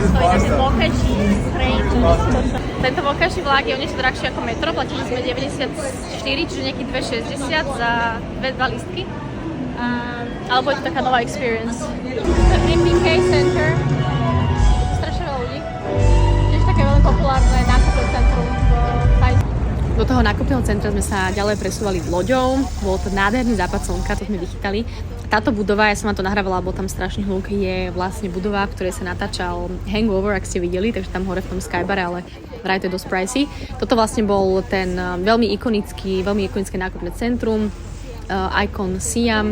stojí ten Vokeši train, čo neskutočné. Tento Vokeši vlak je o niečo drahší ako metro, platili sme 94, čiže nejakých 2,60 za 2 lístky. Alebo je to taká nová experience. MPK Center, strašne veľa ľudí. Tiež také veľmi populárne nákupné centrum v Thajsku. Do toho nákupného centra sme sa ďalej presúvali loďou. Bol to nádherný západ slnka, to sme vychytali. Táto budova, ja som vám to nahrávala, bol tam strašný hluk, je vlastne budova, v ktorej sa natáčal Hangover, ak ste videli, takže tam hore v tom skybare, ale vraj to je dosť pricey. Toto vlastne bol ten veľmi ikonické nákupné centrum, Icon Siam,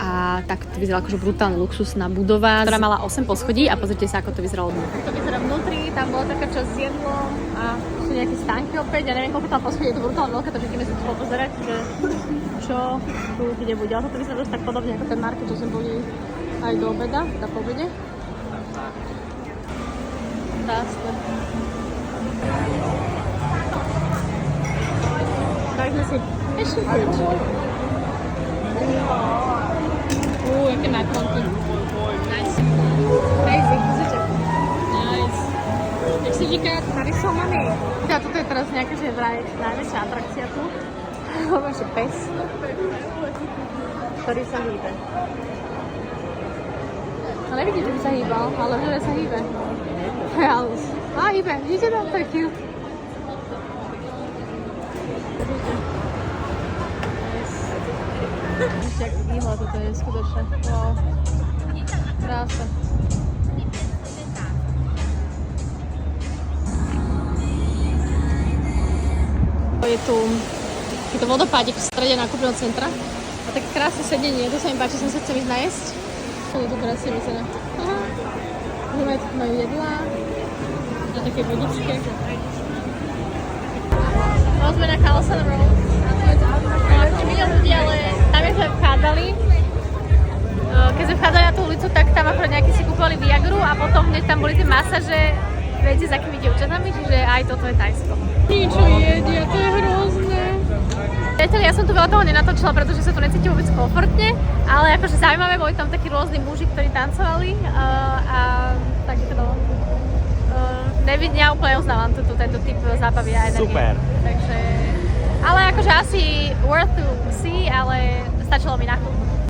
a tak to vyzerala akože brutálne luxusná budova, ktorá mala 8 poschodí a pozrite sa, ako to vyzeralo. Tak to vyzerá vnútri, tam bola taká časť s jedlom a sú nejaké stánky opäť, ja neviem, koľko tam poschodí, je to brutálne veľké, takže ideme sa tu pozerať, že čo tu kde bude. Ale toto vyzerá dosť tak podobne ako ten market, čo sme boli aj do obeda, po obede. Krásne. Tak sme si ešte kúčili. Jaké makronky. Nice. Crazy, pozrite. Nice. Jak si říká, tady jsou mami. A toto je teraz nejaká, že vraj najväčšia atrakcia tu. Máš pes, ktorý sa hýbe. No nevidíte, že by sa hýbal, ale že sa hýbe. Halus. Á, hýbe, vidíte to? To je cute. Ešte jak výhľad, toto je skutočné. Wow. Krása. Je to vodopádik v strede nákupného centra. A také krásne sedenie, to sa mi páči, som sa chcem ísť najesť. Je to krásne vyzerá. Majú jedlá a také vodičky. Sme na Khao-San Road. Vlastne milión ľudí, ale tam sme vchádzali. Keď sme vchádzali na tú ulicu, tak tam akorát nejakí si kúpovali Viagru a potom hneď tam boli tie masáže, viete, s akými dievčatami, čiže aj toto je Thajsko. Niečo jedia, to je hrozné. Priatelia, ja som tu veľa toho nenatočila, pretože sa tu necítim vôbec komfortne, ale akože zaujímavé, boli tam takí rôzni muži, ktorí tancovali a takéto ja úplne uznávam tento typ zábavy a energie. Super. Takže, ale akože asi worth to see, ale stačilo mi na chvíľku.